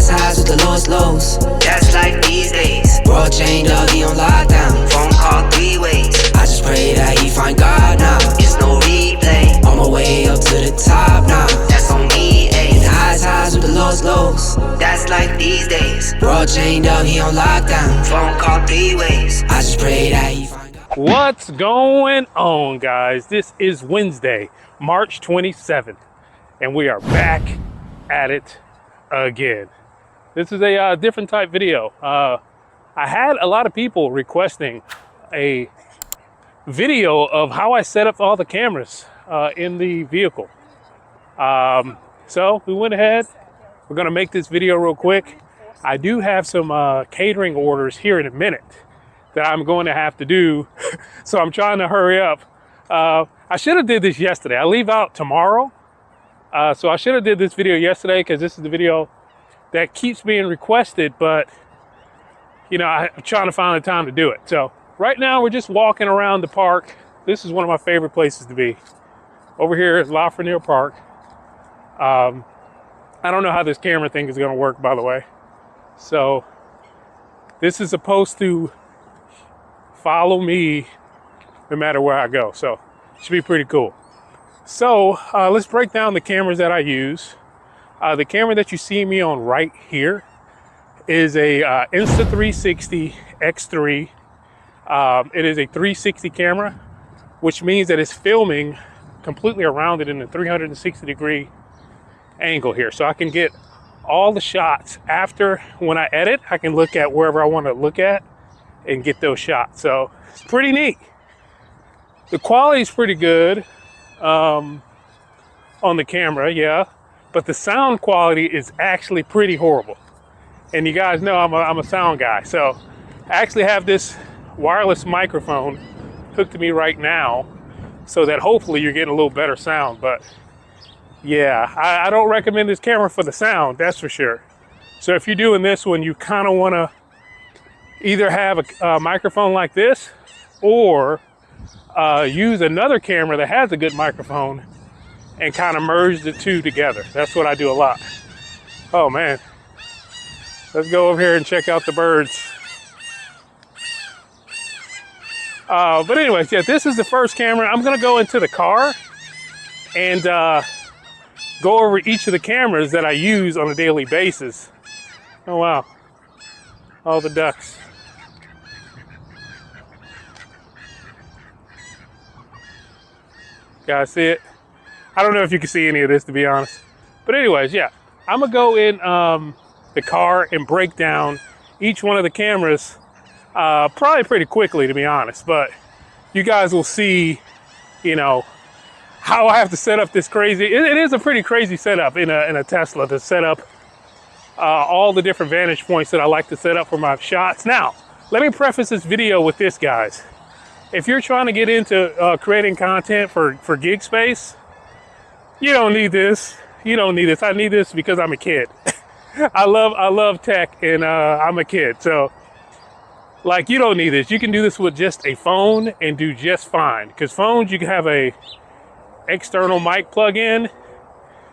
highest highs with the lowest lows. That's like these days. World chained up, he on lockdown. Phone call 3 ways. I just pray that he find God now. It's no replay. On my way up to the top now. That's on me, ayy. The highest highs with the lowest lows. That's like these days. World chained up, he on lockdown. Phone call 3 ways. I just pray that he find God. What's going on, guys? This is Wednesday, March 27th, and we are back at it again. This is a different type video. I had a lot of people requesting a video of how I set up all the cameras in the vehicle. So we went ahead. We're gonna make this video real quick. I do have some catering orders here in a minute that I'm going to have to do. So I'm trying to hurry up. I should have did this yesterday. I leave out tomorrow. So I should have did this video yesterday because this is the video that keeps being requested, but you know, I'm trying to find the time to do it. So right now we're just walking around the park. This is one of my favorite places to be. Over here is Lafreniere Park. I don't know how this camera thing is gonna work, by the way. So this is supposed to follow me no matter where I go. So it should be pretty cool. So let's break down the cameras that I use. The camera that you see me on right here is a Insta360 X3. It is a 360 camera, which means that it's filming completely around it in a 360-degree angle here. So I can get all the shots after when I edit. I can look at wherever I want to look at and get those shots. So it's pretty neat. The quality is pretty good on the camera, yeah, but the sound quality is actually pretty horrible. And you guys know I'm a sound guy, so I actually have this wireless microphone hooked to me right now so that hopefully you're getting a little better sound. But yeah, I don't recommend this camera for the sound, that's for sure. So if you're doing this one, you kind of want to either have a microphone like this or use another camera that has a good microphone and kind of merge the two together. That's what I do a lot. Oh man, let's go over here and check out the birds. But anyways, yeah, this is the first camera. I'm gonna go into the car and go over each of the cameras that I use on a daily basis. Oh wow, all the ducks. Guys, see it? I don't know if you can see any of this, to be honest. But anyways, yeah, I'm gonna go in the car and break down each one of the cameras probably pretty quickly, to be honest. But you guys will see, you know, how I have to set up this crazy. It is a pretty crazy setup in a Tesla to set up all the different vantage points that I like to set up for my shots. Now, let me preface this video with this, guys. If you're trying to get into creating content for gig space, you don't need this. You don't need this. I need this because I'm a kid. I love tech, and I'm a kid. So, like, you don't need this. You can do this with just a phone and do just fine. Because phones, you can have a external mic plug in,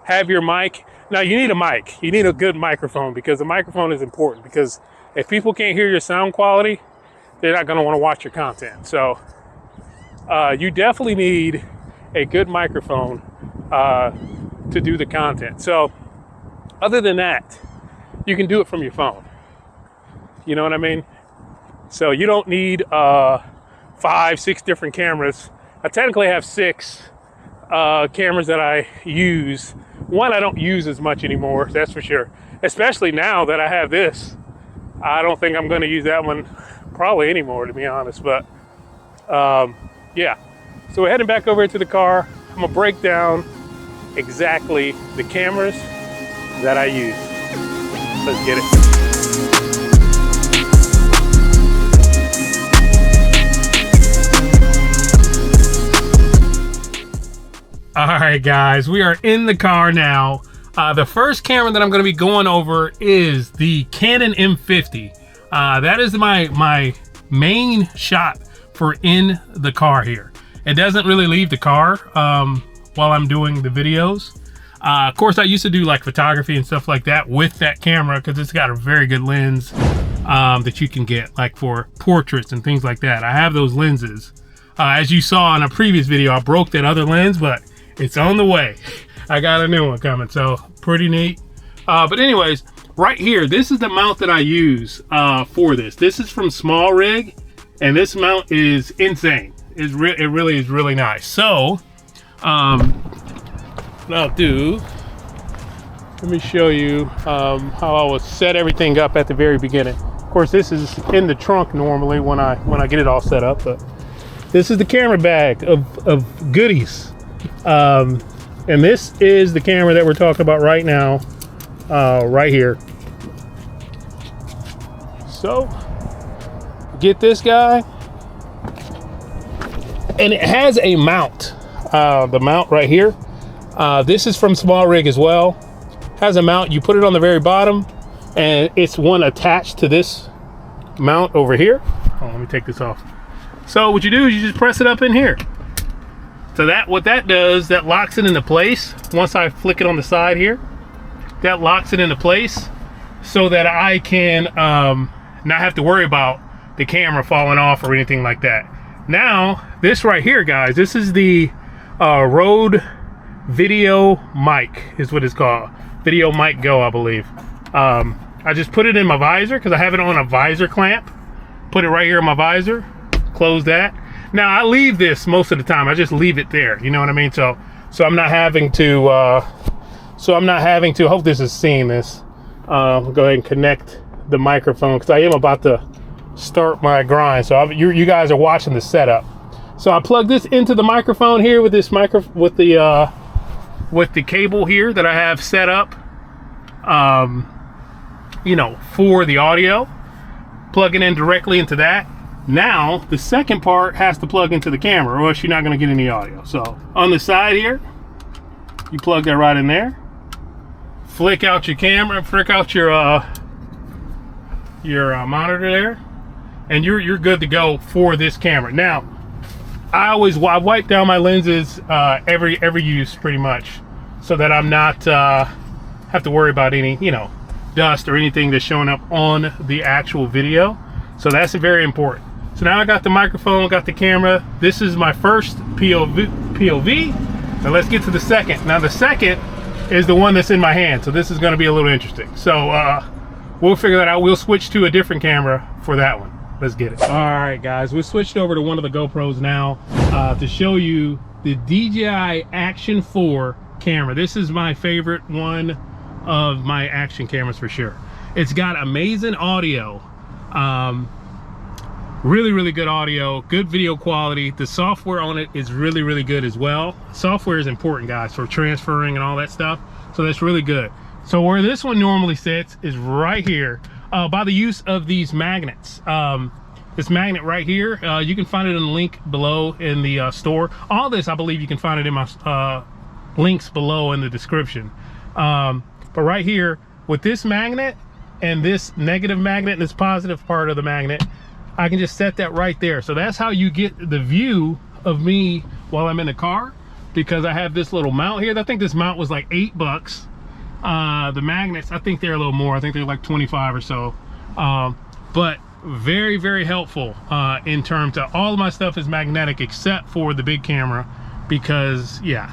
have your mic. Now, you need a mic. You need a good microphone because the microphone is important. Because if people can't hear your sound quality, they're not going to want to watch your content. So you definitely need a good microphone to do the content. So other than that, you can do it from your phone. You know what I mean? So you don't need 5, 6 different cameras. I technically have 6 cameras that I use. One I don't use as much anymore, that's for sure. Especially now that I have this. I don't think I'm going to use that one probably anymore, to be honest. But yeah, so we're heading back over into the car. I'm gonna break down exactly the cameras that I use. Let's get it. All right, guys, we are in the car now. The first camera that I'm going to be going over is the Canon M50. That is my main shot for in the car here. It doesn't really leave the car while I'm doing the videos. Of course, I used to do like photography and stuff like that with that camera because it's got a very good lens that you can get like for portraits and things like that. I have those lenses. As you saw in a previous video, I broke that other lens, but it's on the way. I got a new one coming, so pretty neat. But anyways, right here, this is the mount that I use for this. This is from Small Rig, and this mount is insane. It really is really nice. So, what I'll do, let me show you how I will set everything up at the very beginning. Of course, this is in the trunk normally when I get it all set up, but this is the camera bag of goodies. And this is the camera that we're talking about right now, right here. So, get this guy, and it has a mount. The mount right here. This is from Small Rig as well. Has a mount. You put it on the very bottom, and it's one attached to this mount over here. Oh, let me take this off. So what you do is you just press it up in here. So what that does, that locks it into place. Once I flick it on the side here, that locks it into place so that I can not have to worry about the camera falling off or anything like that. Now, this right here, guys, this is the Rode Video Mic is what it's called. Video Mic Go, I believe. I just put it in my visor because I have it on a visor clamp. Put it right here in my visor. Close that. Now I leave this most of the time. I just leave it there. You know what I mean? So I'm not having to. I hope this is seeing this. Go ahead and connect the microphone because I am about to start my grind. So you guys are watching the setup. So I plug this into the microphone here with this with the cable here that I have set up. You know, for the audio. Plug it in directly into that. Now the second part has to plug into the camera, or else you're not going to get any audio. So on the side here, you plug that right in there. Flick out your camera, flick out your monitor there, and you're good to go for this camera. Now, I wipe down my lenses every use pretty much, so that I'm not have to worry about any dust or anything that's showing up on the actual video. So that's very important. So now I got the microphone, got the camera. This is my first POV. Now let's get to the second. Now the second is the one that's in my hand. So this is going to be a little interesting. So we'll figure that out. We'll switch to a different camera for that one. Let's get it. All right, guys, we switched over to one of the GoPros now to show you the DJI Action 4 camera. This is my favorite one of my action cameras for sure. It's got amazing audio. Really good audio, good video quality. The software on it is really good as well. Software is important, guys, for transferring and all that stuff, so that's really good. So where this one normally sits is right here by the use of these magnets. This magnet right here, you can find it in the link below in the store. All this, I believe, you can find it in my links below in the description. But right here with this magnet and this negative magnet and this positive part of the magnet, I can just set that right there. So that's how you get the view of me while I'm in the car, because I have this little mount here. I think this mount was like $8. The magnets, I think they're a little more. I think they're like 25 or so. But very helpful in terms of all of my stuff is magnetic except for the big camera, because yeah,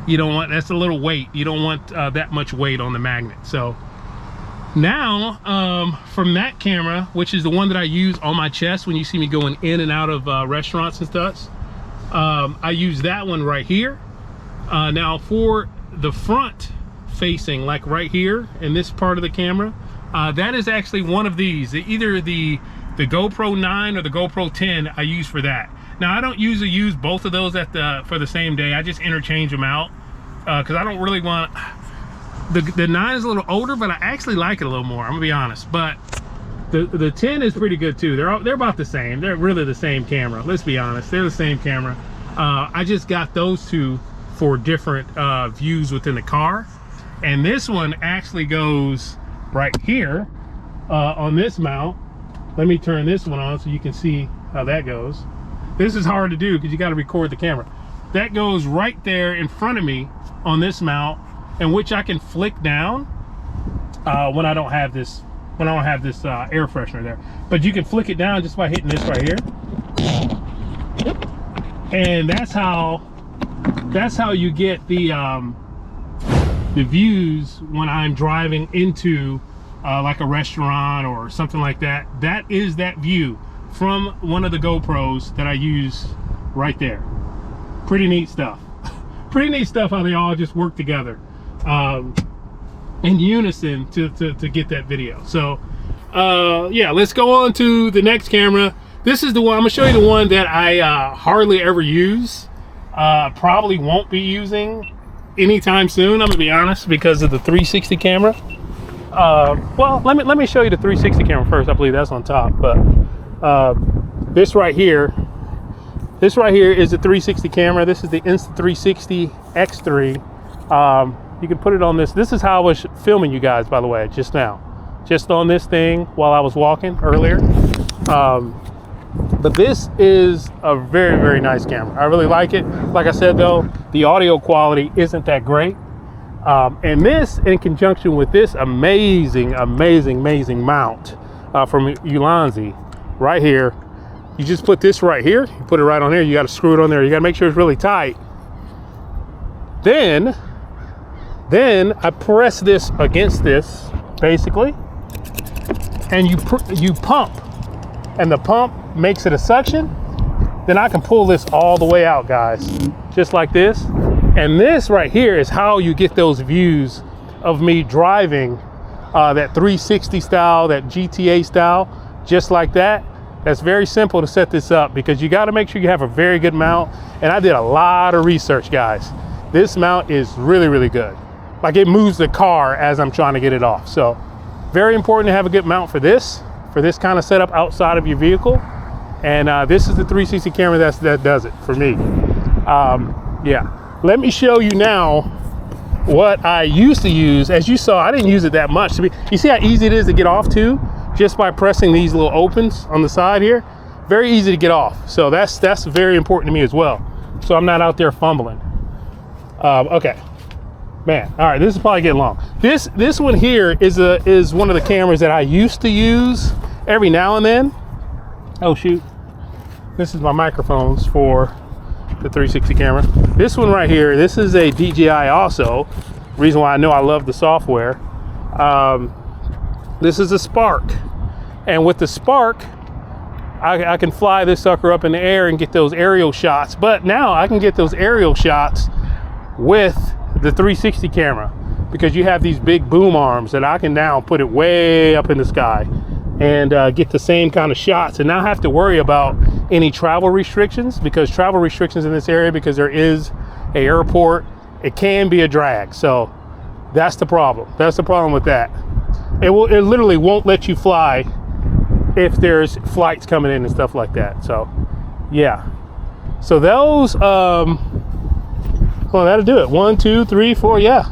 you don't want, that's a little weight. You don't want that much weight on the magnet. So now from that camera, which is the one that I use on my chest when you see me going in and out of restaurants and stuff, I use that one right here. Now for the front facing, like right here in this part of the camera, that is actually one of these, either the GoPro 9 or the GoPro 10 I use for that. Now I don't usually use both of those for the same day. I just interchange them out because I don't really want, the 9 is a little older, but I actually like it a little more, I'm gonna be honest. But the 10 is pretty good too. They're about the same. They're really the same camera, let's be honest. They're the same camera. I just got those two for different views within the car, and this one actually goes right here on this mount. Let me turn this one on so you can see how that goes. This is hard to do because you got to record the camera. That goes right there in front of me on this mount, and which I can flick down when I don't have this air freshener there. But you can flick it down just by hitting this right here, and that's how you get the views when I'm driving into like a restaurant or something like that. That is that view from one of the GoPros that I use right there. Pretty neat stuff. Pretty neat stuff how they all just work together in unison to get that video. So yeah, let's go on to the next camera. This is the one, I'm gonna show you the one that I hardly ever use. Probably won't be using anytime soon, I'm gonna be honest, because of the 360 camera. Well, let me show you the 360 camera first. I believe that's on top, but this right here is the 360 camera. This is the Insta360 X3. You can put it on this. This is how I was filming you guys, by the way, just now, just on this thing while I was walking earlier. But this is a very, very nice camera. I really like it. Like I said, though, the audio quality isn't that great. And this, in conjunction with this amazing mount from Ulanzi right here, you just put this right here, you put it right on here, you got to screw it on there, you got to make sure it's really tight. Then I press this against this, basically, and you pump, and the pump makes it a suction. Then I can pull this all the way out, guys, just like this. And this right here is how you get those views of me driving that 360 style, that GTA style, just like that. That's very simple to set this up, because you got to make sure you have a very good mount. And I did a lot of research, guys. This mount is really, really good. Like, it moves the car as I'm trying to get it off. So very important to have a good mount for this kind of setup outside of your vehicle. And this is the 360 camera that does it for me. Yeah. Let me show you now what I used to use. As you saw, I didn't use it that much. You see how easy it is to get off to, just by pressing these little opens on the side here. Very easy to get off. So that's very important to me as well. So I'm not out there fumbling. Okay, man. All right, this is probably getting long. This one here is one of the cameras that I used to use every now and then. Oh shoot! This is my microphones for the 360 camera. This one right here, this is a DJI also. Reason why I know I love the software. This is a Spark, and with the Spark, I can fly this sucker up in the air and get those aerial shots. But now I can get those aerial shots with the 360 camera, because you have these big boom arms that I can now put it way up in the sky and get the same kind of shots, and not have to worry about any travel restrictions, because travel restrictions in this area, because there is an airport, it can be a drag. So that's the problem. That's the problem with that. It literally won't let you fly if there's flights coming in and stuff like that. So yeah. So those, well, that'll do it. 1, 2, 3, 4. Yeah,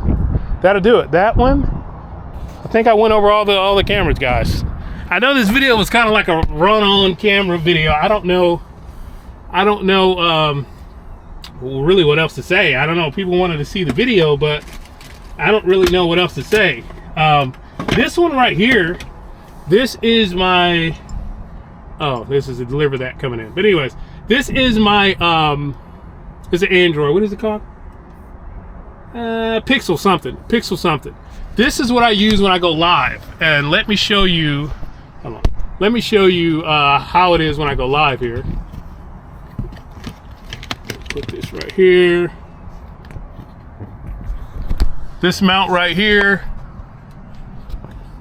that'll do it. That one, I think I went over all the cameras, guys. I know this video was kind of like a run-on camera video. I don't know really what else to say. I don't know. People wanted to see the video, but I don't really know what else to say. This one right here, this is my, oh, this is a deliver that coming in. But anyways, this is my, it's an Android. What is it called? Pixel something. This is what I use when I go live. And let me show you, hold on. Let me show you how it is when I go live here. Put this right here. This mount right here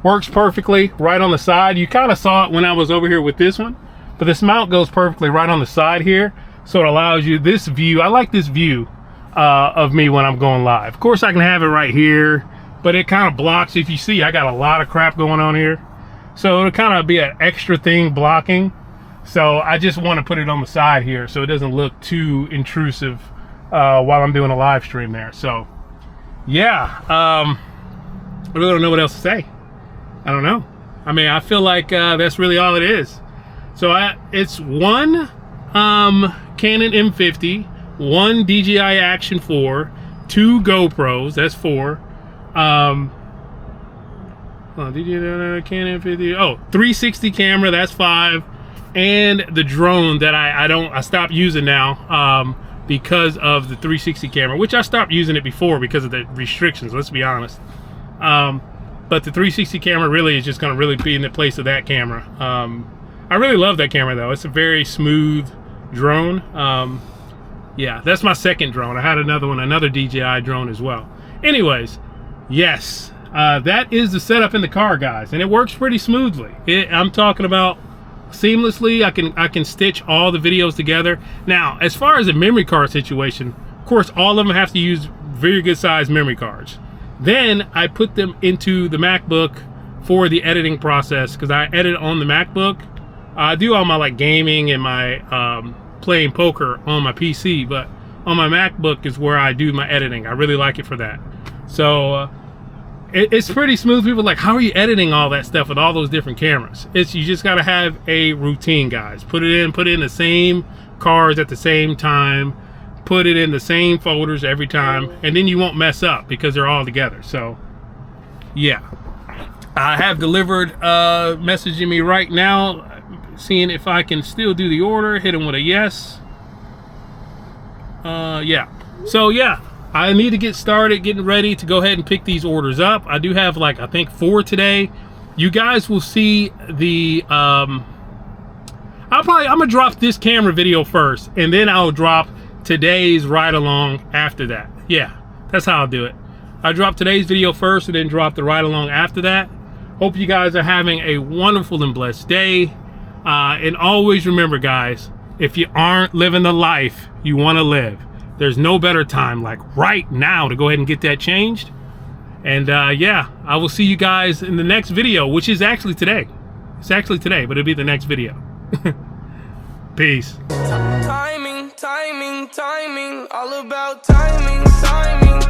works perfectly right on the side. You kind of saw it when I was over here with this one, but this mount goes perfectly right on the side here. So it allows you this view. I like this view of me when I'm going live. Of course I can have it right here, but it kind of blocks. If you see, I got a lot of crap going on here. So it'll kind of be an extra thing blocking. So I just want to put it on the side here so it doesn't look too intrusive while I'm doing a live stream there. So yeah, I really don't know what else to say. I don't know. I mean, I feel like that's really all it is. So it's one Canon M50, one DJI Action 4, 2 GoPros, that's 4, Did you Canon 50? Oh, 360 camera, that's 5. And the drone that I stopped using now because of the 360 camera, which I stopped using it before because of the restrictions, let's be honest. But the 360 camera really is just gonna really be in the place of that camera. I really love that camera though. It's a very smooth drone. Yeah, that's my second drone. I had another one, another DJI drone as well. Anyways, yes, that is the setup in the car, guys, and it works pretty smoothly. I'm talking about seamlessly. I can stitch all the videos together. Now, as far as a memory card situation, of course, all of them have to use very good sized memory cards. Then I put them into the MacBook for the editing process, because I edit on the MacBook. I do all my like gaming and my playing poker on my PC, but on my MacBook is where I do my editing. I really like it for that. So it's pretty smooth. People are like, how are you editing all that stuff with all those different cameras? You just got to have a routine, guys. Put in the same cards at the same time, put it in the same folders every time, and then you won't mess up because they're all together. So yeah, I have delivered messaging me right now, seeing if I can still do the order. Hit him with a yes. Yeah, so yeah, I need to get started getting ready to go ahead and pick these orders up. I do have like, I think 4 today. You guys will see the I'm gonna drop this camera video first, and then I'll drop today's ride along after that. Yeah, that's how I'll do it. I drop today's video first and then drop the ride along after that. Hope you guys are having a wonderful and blessed day. And always remember, guys, if you aren't living the life you want to live, there's no better time like right now to go ahead and get that changed. And yeah, I will see you guys in the next video, which is actually today. It's actually today, but it'll be the next video. Peace. Timing, timing, timing, all about timing, timing.